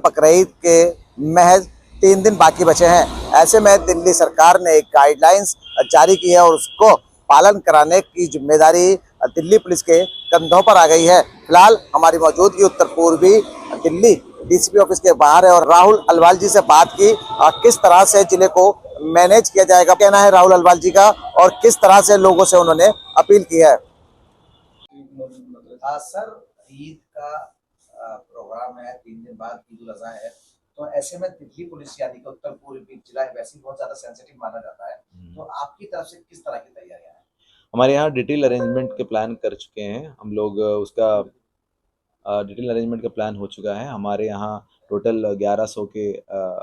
बकरीद के महज 3 दिन बाकी बचे हैं। ऐसे में दिल्ली सरकार ने एक गाइडलाइंस जारी की है और उसको पालन कराने की जिम्मेदारी दिल्ली पुलिस के कंधों पर आ गई है। फिलहाल हमारी मौजूदगी उत्तर पूर्वी दिल्ली डीसीपी ऑफिस के बाहर है और राहुल अलवाल जी से बात की किस तरह से जिले को मैनेज किया जाएगा। कहना है राहुल अलवाल जी का और किस तरह से लोगों से उन्होंने अपील की है। सर, ईद का प्रोग्राम है, 3 दिन बाद ईद उल अजहा है, तो ऐसे में दिल्ली पुलिस यानी कि उत्तर पूर्वी जिला है, वैसे ही बहुत ज्यादा सेंसिटिव माना जाता है, तो आपकी तरफ से किस तरह की तैयारियां हैं? हमारे यहाँ डिटेल अरेंजमेंट के प्लान कर चुके हैं हम लोग। उसका डिटेल अरेंजमेंट का प्लान हो चुका है। हमारे यहाँ टोटल 1100 के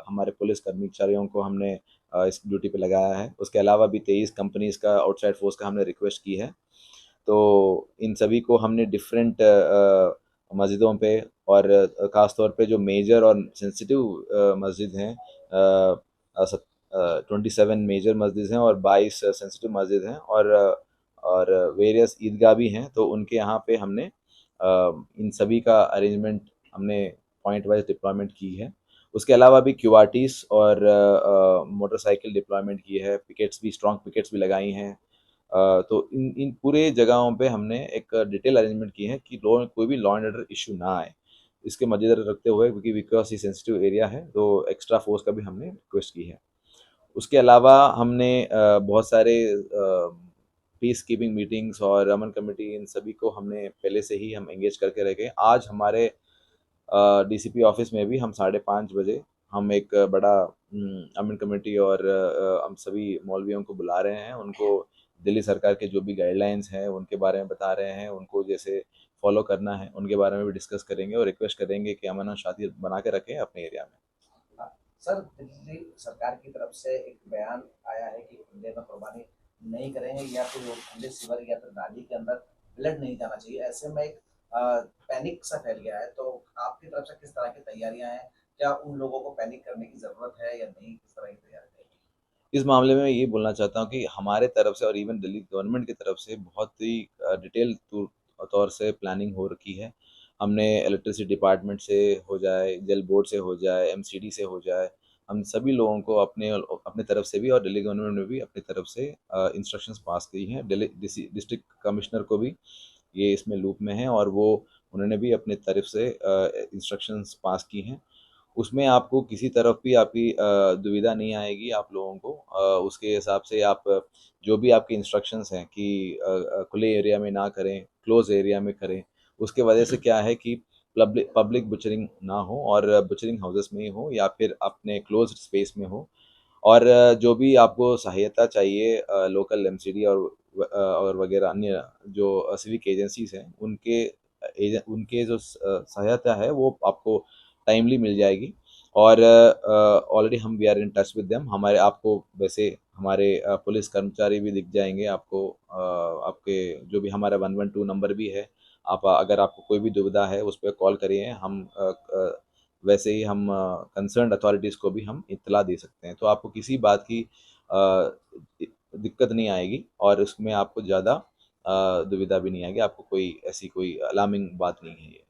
हमारे पुलिस कर्मचारियों को हमने इस ड्यूटी पे लगाया है। उसके अलावा भी 23 कंपनीज़ का आउटसाइड फोर्स का हमने रिक्वेस्ट की है। तो इन सभी को हमने डिफरेंट मस्जिदों पे और ख़ास तौर पे जो मेजर और सेंसिटिव मस्जिद हैं, 27 मेजर मस्जिद हैं और 22 सेंसिटिव मस्जिद हैं और वेरियस ईदगाह भी हैं, तो उनके यहाँ पे हमने इन सभी का अरेंजमेंट हमने पॉइंट वाइज डिप्लॉयमेंट की है। उसके अलावा भी क्यूआरटीज और मोटरसाइकिल डिप्लॉयमेंट की है, पिकेट्स भी, स्ट्रॉन्ग पिकेट्स भी लगाई हैं। तो इन इन पूरे जगहों पे हमने एक डिटेल अरेंजमेंट की है कि कोई भी लॉ एंड ऑर्डर इशू ना आए। इसके मद्देनजर रखते हुए, क्योंकि बिकॉज ये सेंसिटिव एरिया है, तो एक्स्ट्रा फोर्स का भी हमने रिक्वेस्ट की है। उसके अलावा हमने बहुत सारे पीस कीपिंग मीटिंग्स और अमन कमेटी, इन सभी को हमने पहले से ही हम एंगेज करके रखे। आज हमारे डीसीपी ऑफिस में भी हम 5:30 बजे हम एक बड़ा अमन कमेटी और हम सभी मौलवियों को बुला रहे हैं। उनको दिल्ली सरकार के जो भी गाइडलाइंस हैं उनके बारे में बता रहे हैं, उनको जैसे फॉलो करना है उनके बारे में भी डिस्कस करेंगे और रिक्वेस्ट करेंगे कि अमन और शांति बना के रखें अपने एरिया में। सर, दिल्ली सरकार की तरफ से एक बयान आया है कि खुले में कुर्बानी नहीं करेंगे या फिर वो खुले सिवर या फिर नाली के अंदर ब्लड नहीं जाना चाहिए। ऐसे में एक पैनिक सा फैल गया है, तो आपकी तरफ से किस तरह की तैयारियां हैं? क्या उन लोगों को पैनिक करने की जरूरत है या नहीं? किस तरह की तैयारी रहेगी? इस मामले में ये बोलना चाहता हूँ कि हमारे तरफ से और इवन दिल्ली गवर्नमेंट की तरफ से बहुत ही डिटेल तौर से प्लानिंग हो रखी है। हमने इलेक्ट्रिसिटी डिपार्टमेंट से हो जाए, जल बोर्ड से हो जाए, एमसीडी से हो जाए, हम सभी लोगों को अपने अपने तरफ से भी और दिल्ली गवर्नमेंट ने भी अपनी तरफ से इंस्ट्रक्शंस पास की हैं। दिल्ली डिस्ट्रिक्ट कमिश्नर को भी ये इसमें लूप में है और वो उन्होंने भी अपनी तरफ से इंस्ट्रक्शंस पास की हैं। उसमें आपको किसी तरफ भी आपकी दुविधा नहीं आएगी। आप लोगों को उसके हिसाब से आप जो भी आपके इंस्ट्रक्शंस हैं कि खुले एरिया में ना करें, क्लोज एरिया में करें। उसके वजह से क्या है कि पब्लिक बुचरिंग ना हो और बुचरिंग हाउसेस में ही हो या फिर अपने क्लोज स्पेस में हो। और जो भी आपको सहायता चाहिए लोकल एमसीडी और वगैरह अन्य जो सिविक एजेंसीज हैं, उनके जो सहायता है वो आपको टाइमली मिल जाएगी। और ऑलरेडी हम we are in touch with them. हमारे आपको वैसे हमारे पुलिस कर्मचारी भी दिख जाएंगे आपको। आपके जो भी हमारा 112 नंबर भी है, आप अगर आपको कोई भी दुविधा है उस पर कॉल करिए। हम वैसे ही हम कंसर्न्ड अथॉरिटीज़ को भी हम इत्तला दे सकते हैं, तो आपको किसी बात की दिक्कत नहीं आएगी और उसमें आपको ज़्यादा दुविधा भी नहीं आएगी। आपको कोई ऐसी कोई अलार्मिंग बात नहीं है ये।